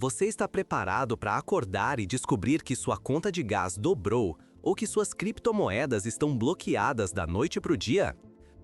Você está preparado para acordar e descobrir que sua conta de gás dobrou ou que suas criptomoedas estão bloqueadas da noite para o dia?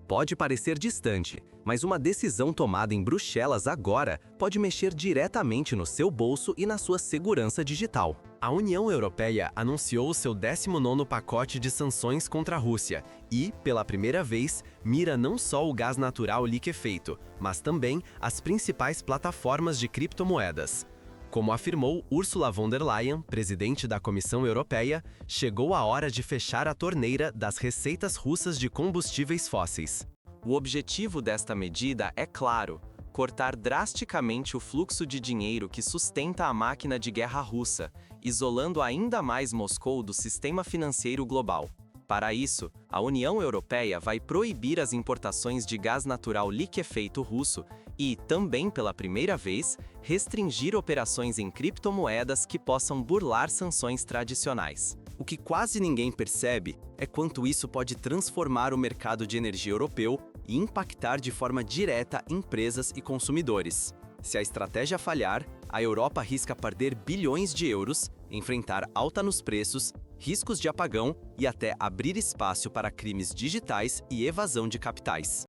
Pode parecer distante, mas uma decisão tomada em Bruxelas agora pode mexer diretamente no seu bolso e na sua segurança digital. A União Europeia anunciou seu 19º pacote de sanções contra a Rússia e, pela primeira vez, mira não só o gás natural liquefeito, mas também as principais plataformas de criptomoedas. Como afirmou Ursula von der Leyen, presidente da Comissão Europeia, chegou a hora de fechar a torneira das receitas russas de combustíveis fósseis. O objetivo desta medida é claro: cortar drasticamente o fluxo de dinheiro que sustenta a máquina de guerra russa, isolando ainda mais Moscou do sistema financeiro global. Para isso, a União Europeia vai proibir as importações de gás natural liquefeito russo e, também pela primeira vez, restringir operações em criptomoedas que possam burlar sanções tradicionais. O que quase ninguém percebe é quanto isso pode transformar o mercado de energia europeu e impactar de forma direta empresas e consumidores. Se a estratégia falhar, a Europa arrisca perder bilhões de euros, enfrentar alta nos preços, riscos de apagão e até abrir espaço para crimes digitais e evasão de capitais.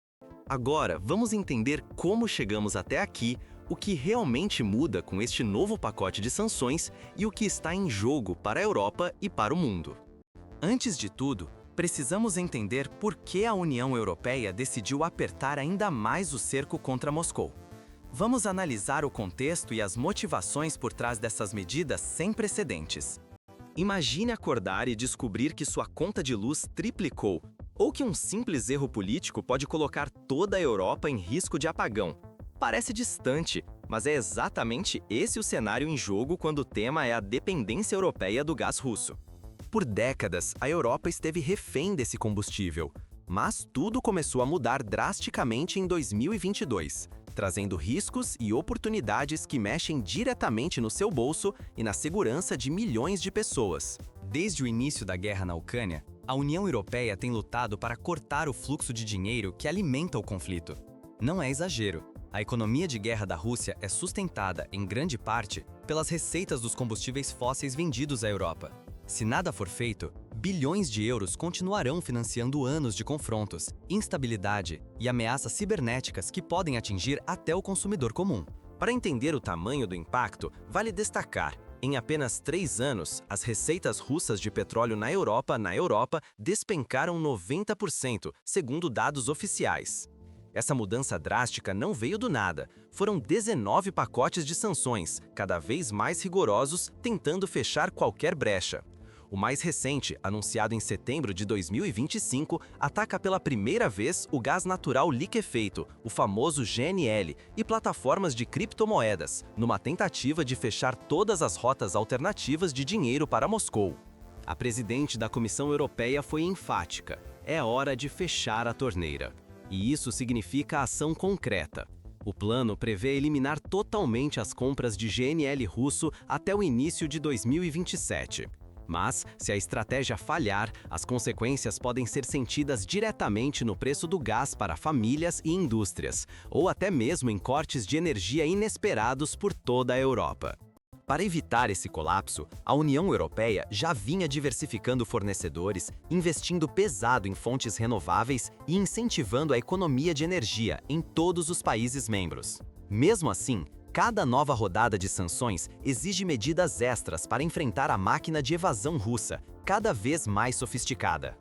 Agora, vamos entender como chegamos até aqui, o que realmente muda com este novo pacote de sanções e o que está em jogo para a Europa e para o mundo. Antes de tudo, precisamos entender por que a União Europeia decidiu apertar ainda mais o cerco contra Moscou. Vamos analisar o contexto e as motivações por trás dessas medidas sem precedentes. Imagine acordar e descobrir que sua conta de luz triplicou, ou que um simples erro político pode colocar toda a Europa em risco de apagão. Parece distante, mas é exatamente esse o cenário em jogo quando o tema é a dependência europeia do gás russo. Por décadas, a Europa esteve refém desse combustível, mas tudo começou a mudar drasticamente em 2022. Trazendo riscos e oportunidades que mexem diretamente no seu bolso e na segurança de milhões de pessoas. Desde o início da guerra na Ucrânia, a União Europeia tem lutado para cortar o fluxo de dinheiro que alimenta o conflito. Não é exagero. A economia de guerra da Rússia é sustentada, em grande parte, pelas receitas dos combustíveis fósseis vendidos à Europa. Se nada for feito, bilhões de euros continuarão financiando anos de confrontos, instabilidade e ameaças cibernéticas que podem atingir até o consumidor comum. Para entender o tamanho do impacto, vale destacar: em apenas 3 anos, as receitas russas de petróleo na Europa despencaram 90%, segundo dados oficiais. Essa mudança drástica não veio do nada. Foram 19 pacotes de sanções, cada vez mais rigorosos, tentando fechar qualquer brecha. O mais recente, anunciado em setembro de 2025, ataca pela primeira vez o gás natural liquefeito, o famoso GNL, e plataformas de criptomoedas, numa tentativa de fechar todas as rotas alternativas de dinheiro para Moscou. A presidente da Comissão Europeia foi enfática: é hora de fechar a torneira. E isso significa ação concreta. O plano prevê eliminar totalmente as compras de GNL russo até o início de 2027. Mas, se a estratégia falhar, as consequências podem ser sentidas diretamente no preço do gás para famílias e indústrias, ou até mesmo em cortes de energia inesperados por toda a Europa. Para evitar esse colapso, a União Europeia já vinha diversificando fornecedores, investindo pesado em fontes renováveis e incentivando a economia de energia em todos os países membros. Mesmo assim, cada nova rodada de sanções exige medidas extras para enfrentar a máquina de evasão russa, cada vez mais sofisticada.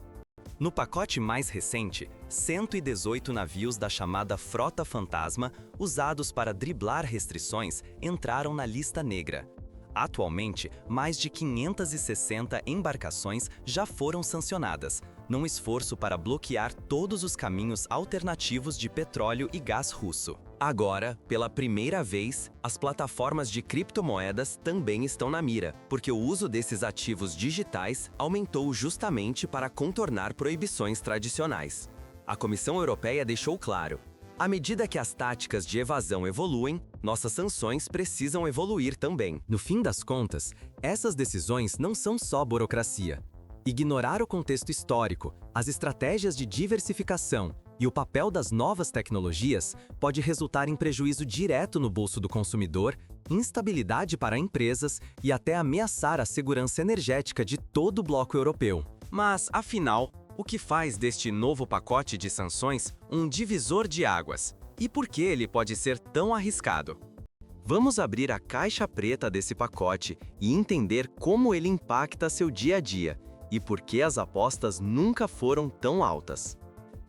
No pacote mais recente, 118 navios da chamada Frota Fantasma, usados para driblar restrições, entraram na lista negra. Atualmente, mais de 560 embarcações já foram sancionadas, num esforço para bloquear todos os caminhos alternativos de petróleo e gás russo. Agora, pela primeira vez, as plataformas de criptomoedas também estão na mira, porque o uso desses ativos digitais aumentou justamente para contornar proibições tradicionais. A Comissão Europeia deixou claro: à medida que as táticas de evasão evoluem, nossas sanções precisam evoluir também. No fim das contas, essas decisões não são só burocracia. Ignorar o contexto histórico, as estratégias de diversificação E o papel das novas tecnologias pode resultar em prejuízo direto no bolso do consumidor, instabilidade para empresas e até ameaçar a segurança energética de todo o bloco europeu. Mas, afinal, o que faz deste novo pacote de sanções um divisor de águas? E por que ele pode ser tão arriscado? Vamos abrir a caixa preta desse pacote e entender como ele impacta seu dia a dia e por que as apostas nunca foram tão altas.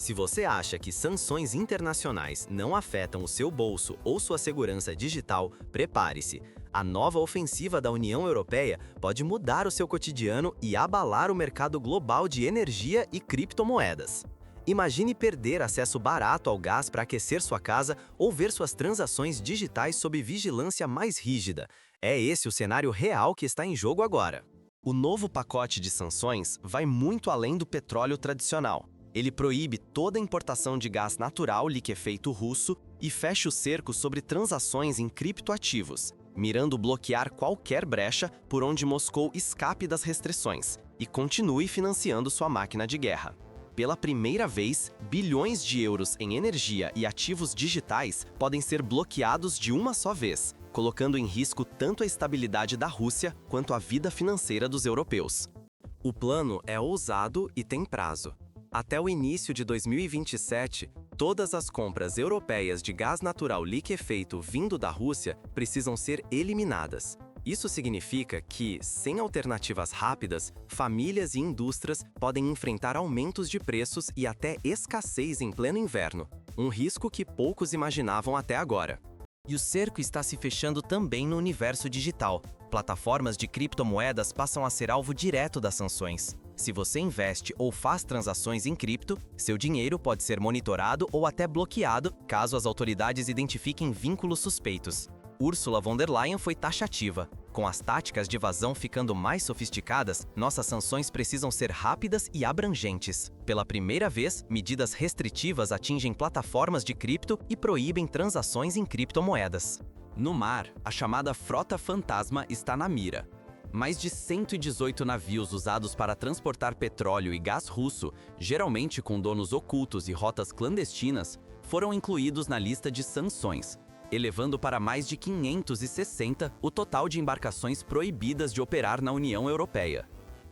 Se você acha que sanções internacionais não afetam o seu bolso ou sua segurança digital, prepare-se. A nova ofensiva da União Europeia pode mudar o seu cotidiano e abalar o mercado global de energia e criptomoedas. Imagine perder acesso barato ao gás para aquecer sua casa ou ver suas transações digitais sob vigilância mais rígida. É esse o cenário real que está em jogo agora. O novo pacote de sanções vai muito além do petróleo tradicional. Ele proíbe toda a importação de gás natural liquefeito russo e fecha o cerco sobre transações em criptoativos, mirando bloquear qualquer brecha por onde Moscou escape das restrições e continue financiando sua máquina de guerra. Pela primeira vez, bilhões de euros em energia e ativos digitais podem ser bloqueados de uma só vez, colocando em risco tanto a estabilidade da Rússia quanto a vida financeira dos europeus. O plano é ousado e tem prazo. Até o início de 2027, todas as compras europeias de gás natural liquefeito vindo da Rússia precisam ser eliminadas. Isso significa que, sem alternativas rápidas, famílias e indústrias podem enfrentar aumentos de preços e até escassez em pleno inverno, um risco que poucos imaginavam até agora. E o cerco está se fechando também no universo digital. Plataformas de criptomoedas passam a ser alvo direto das sanções. Se você investe ou faz transações em cripto, seu dinheiro pode ser monitorado ou até bloqueado caso as autoridades identifiquem vínculos suspeitos. Ursula von der Leyen foi taxativa. Com as táticas de evasão ficando mais sofisticadas, nossas sanções precisam ser rápidas e abrangentes. Pela primeira vez, medidas restritivas atingem plataformas de cripto e proíbem transações em criptomoedas. No mar, a chamada Frota Fantasma está na mira. Mais de 118 navios usados para transportar petróleo e gás russo, geralmente com donos ocultos e rotas clandestinas, foram incluídos na lista de sanções, elevando para mais de 560 o total de embarcações proibidas de operar na União Europeia.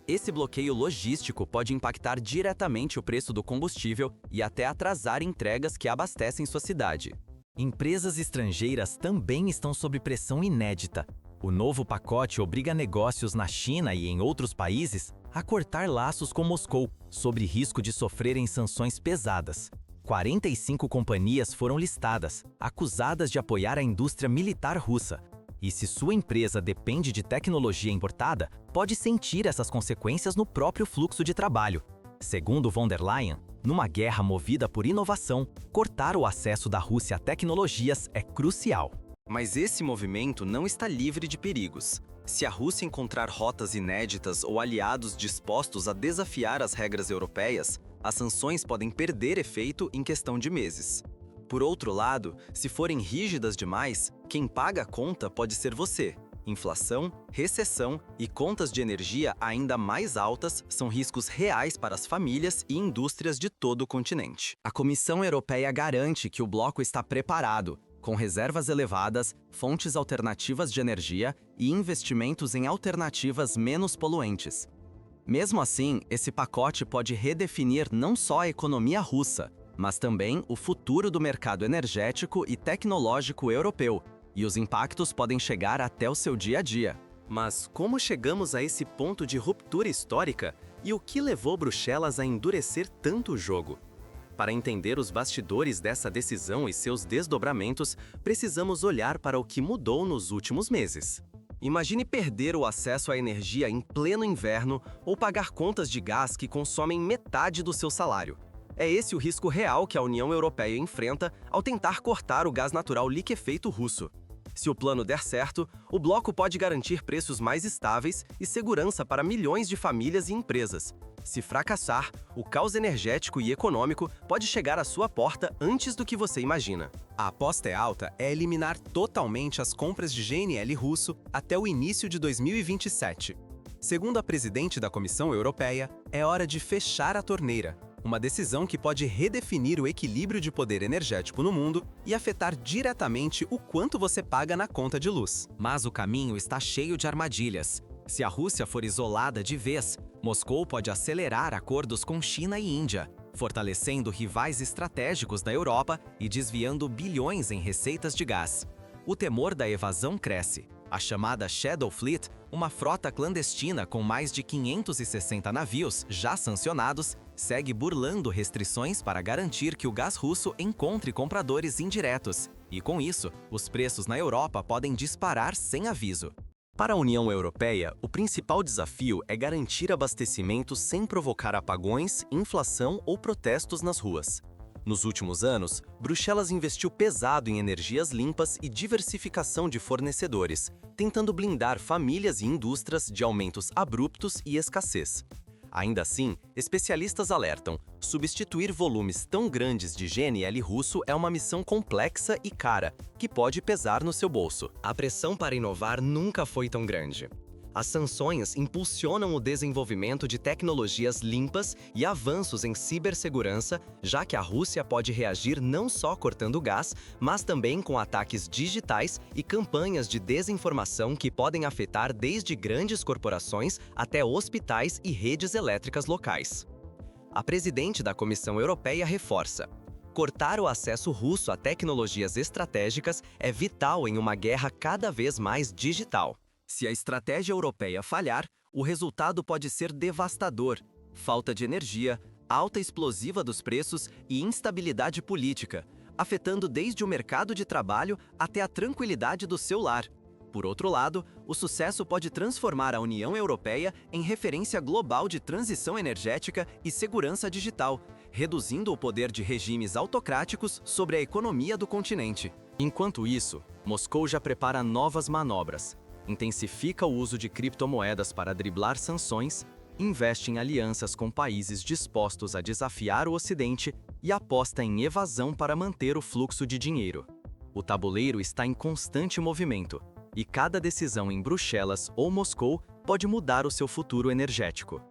Esse bloqueio logístico pode impactar diretamente o preço do combustível e até atrasar entregas que abastecem sua cidade. Empresas estrangeiras também estão sob pressão inédita. O novo pacote obriga negócios na China e em outros países a cortar laços com Moscou, sob risco de sofrerem sanções pesadas. 45 companhias foram listadas, acusadas de apoiar a indústria militar russa. E se sua empresa depende de tecnologia importada, pode sentir essas consequências no próprio fluxo de trabalho. Segundo von der Leyen, numa guerra movida por inovação, cortar o acesso da Rússia a tecnologias é crucial. Mas esse movimento não está livre de perigos. Se a Rússia encontrar rotas inéditas ou aliados dispostos a desafiar as regras europeias, as sanções podem perder efeito em questão de meses. Por outro lado, se forem rígidas demais, quem paga a conta pode ser você. Inflação, recessão e contas de energia ainda mais altas são riscos reais para as famílias e indústrias de todo o continente. A Comissão Europeia garante que o bloco está preparado, com reservas elevadas, fontes alternativas de energia e investimentos em alternativas menos poluentes. Mesmo assim, esse pacote pode redefinir não só a economia russa, mas também o futuro do mercado energético e tecnológico europeu, e os impactos podem chegar até o seu dia a dia. Mas como chegamos a esse ponto de ruptura histórica e o que levou Bruxelas a endurecer tanto o jogo? Para entender os bastidores dessa decisão e seus desdobramentos, precisamos olhar para o que mudou nos últimos meses. Imagine perder o acesso à energia em pleno inverno ou pagar contas de gás que consomem metade do seu salário. É esse o risco real que a União Europeia enfrenta ao tentar cortar o gás natural liquefeito russo. Se o plano der certo, o bloco pode garantir preços mais estáveis e segurança para milhões de famílias e empresas. Se fracassar, o caos energético e econômico pode chegar à sua porta antes do que você imagina. A aposta alta é eliminar totalmente as compras de GNL russo até o início de 2027. Segundo a presidente da Comissão Europeia, é hora de fechar a torneira. Uma decisão que pode redefinir o equilíbrio de poder energético no mundo e afetar diretamente o quanto você paga na conta de luz. Mas o caminho está cheio de armadilhas. Se a Rússia for isolada de vez, Moscou pode acelerar acordos com China e Índia, fortalecendo rivais estratégicos da Europa e desviando bilhões em receitas de gás. O temor da evasão cresce. A chamada Shadow Fleet, uma frota clandestina com mais de 560 navios já sancionados, segue burlando restrições para garantir que o gás russo encontre compradores indiretos. E com isso, os preços na Europa podem disparar sem aviso. Para a União Europeia, o principal desafio é garantir abastecimento sem provocar apagões, inflação ou protestos nas ruas. Nos últimos anos, Bruxelas investiu pesado em energias limpas e diversificação de fornecedores, tentando blindar famílias e indústrias de aumentos abruptos e escassez. Ainda assim, especialistas alertam: substituir volumes tão grandes de GNL russo é uma missão complexa e cara, que pode pesar no seu bolso. A pressão para inovar nunca foi tão grande. As sanções impulsionam o desenvolvimento de tecnologias limpas e avanços em cibersegurança, já que a Rússia pode reagir não só cortando gás, mas também com ataques digitais e campanhas de desinformação que podem afetar desde grandes corporações até hospitais e redes elétricas locais. A presidente da Comissão Europeia reforça: cortar o acesso russo a tecnologias estratégicas é vital em uma guerra cada vez mais digital. Se a estratégia europeia falhar, o resultado pode ser devastador: falta de energia, alta explosiva dos preços e instabilidade política, afetando desde o mercado de trabalho até a tranquilidade do seu lar. Por outro lado, o sucesso pode transformar a União Europeia em referência global de transição energética e segurança digital, reduzindo o poder de regimes autocráticos sobre a economia do continente. Enquanto isso, Moscou já prepara novas manobras. Intensifica o uso de criptomoedas para driblar sanções, investe em alianças com países dispostos a desafiar o Ocidente e aposta em evasão para manter o fluxo de dinheiro. O tabuleiro está em constante movimento, e cada decisão em Bruxelas ou Moscou pode mudar o seu futuro energético.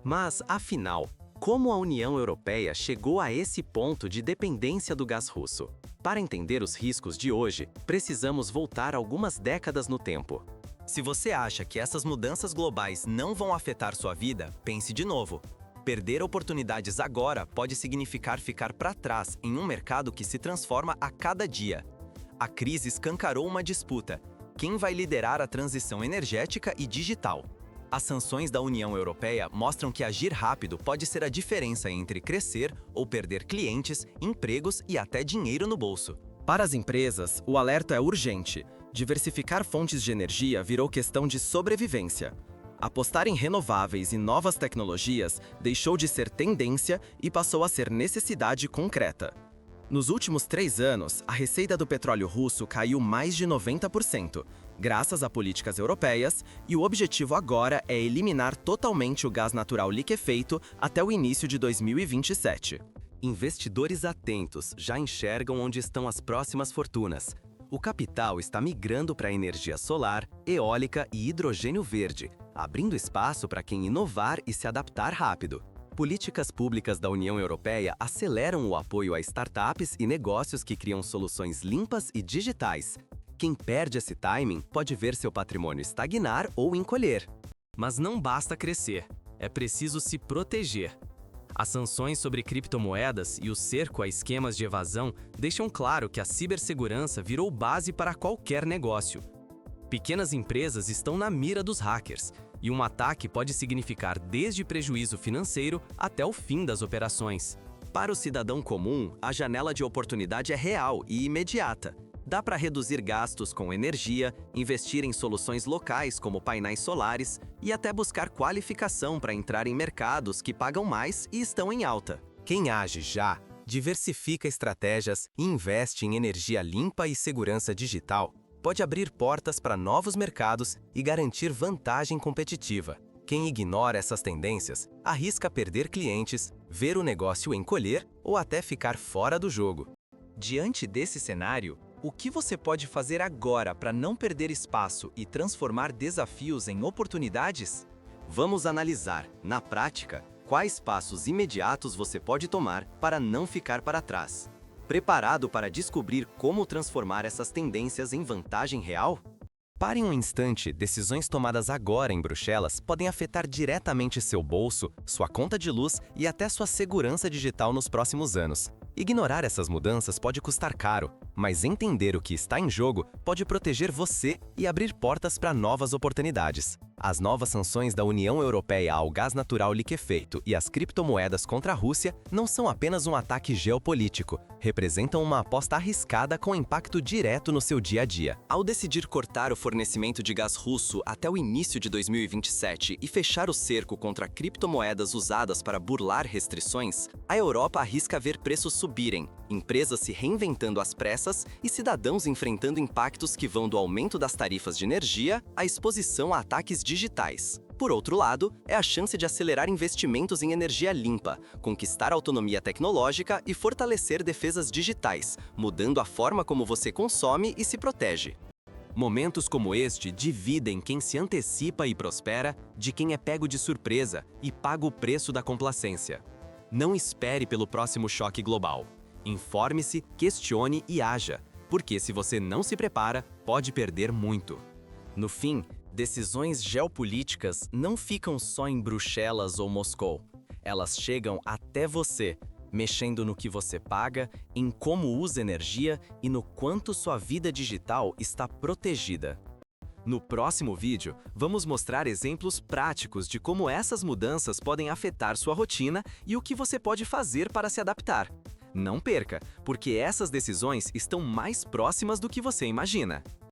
Mas, afinal, como a União Europeia chegou a esse ponto de dependência do gás russo? Para entender os riscos de hoje, precisamos voltar algumas décadas no tempo. Se você acha que essas mudanças globais não vão afetar sua vida, pense de novo. Perder oportunidades agora pode significar ficar para trás em um mercado que se transforma a cada dia. A crise escancarou uma disputa: quem vai liderar a transição energética e digital? As sanções da União Europeia mostram que agir rápido pode ser a diferença entre crescer ou perder clientes, empregos e até dinheiro no bolso. Para as empresas, o alerta é urgente. Diversificar fontes de energia virou questão de sobrevivência. Apostar em renováveis e novas tecnologias deixou de ser tendência e passou a ser necessidade concreta. Nos últimos 3 anos, a receita do petróleo russo caiu mais de 90%, graças a políticas europeias, e o objetivo agora é eliminar totalmente o gás natural liquefeito até o início de 2027. Investidores atentos já enxergam onde estão as próximas fortunas. O capital está migrando para a energia solar, eólica e hidrogênio verde, abrindo espaço para quem inovar e se adaptar rápido. Políticas públicas da União Europeia aceleram o apoio a startups e negócios que criam soluções limpas e digitais. Quem perde esse timing pode ver seu patrimônio estagnar ou encolher. Mas não basta crescer, é preciso se proteger. As sanções sobre criptomoedas e o cerco a esquemas de evasão deixam claro que a cibersegurança virou base para qualquer negócio. Pequenas empresas estão na mira dos hackers, e um ataque pode significar desde prejuízo financeiro até o fim das operações. Para o cidadão comum, a janela de oportunidade é real e imediata. Dá para reduzir gastos com energia, investir em soluções locais como painéis solares e até buscar qualificação para entrar em mercados que pagam mais e estão em alta. Quem age já, diversifica estratégias e investe em energia limpa e segurança digital, pode abrir portas para novos mercados e garantir vantagem competitiva. Quem ignora essas tendências arrisca perder clientes, ver o negócio encolher ou até ficar fora do jogo. Diante desse cenário, o que você pode fazer agora para não perder espaço e transformar desafios em oportunidades? Vamos analisar, na prática, quais passos imediatos você pode tomar para não ficar para trás. Preparado para descobrir como transformar essas tendências em vantagem real? Pare um instante, decisões tomadas agora em Bruxelas podem afetar diretamente seu bolso, sua conta de luz e até sua segurança digital nos próximos anos. Ignorar essas mudanças pode custar caro, mas entender o que está em jogo pode proteger você e abrir portas para novas oportunidades. As novas sanções da União Europeia ao gás natural liquefeito e às criptomoedas contra a Rússia não são apenas um ataque geopolítico, representam uma aposta arriscada com impacto direto no seu dia a dia. Ao decidir cortar o fornecimento de gás russo até o início de 2027 e fechar o cerco contra criptomoedas usadas para burlar restrições, a Europa arrisca ver preços subirem, empresas se reinventando às pressas e cidadãos enfrentando impactos que vão do aumento das tarifas de energia à exposição a ataques digitais. Por outro lado, é a chance de acelerar investimentos em energia limpa, conquistar autonomia tecnológica e fortalecer defesas digitais, mudando a forma como você consome e se protege. Momentos como este dividem quem se antecipa e prospera de quem é pego de surpresa e paga o preço da complacência. Não espere pelo próximo choque global. Informe-se, questione e haja, porque se você não se prepara, pode perder muito. No fim, decisões geopolíticas não ficam só em Bruxelas ou Moscou. Elas chegam até você, mexendo no que você paga, em como usa energia e no quanto sua vida digital está protegida. No próximo vídeo, vamos mostrar exemplos práticos de como essas mudanças podem afetar sua rotina e o que você pode fazer para se adaptar. Não perca, porque essas decisões estão mais próximas do que você imagina.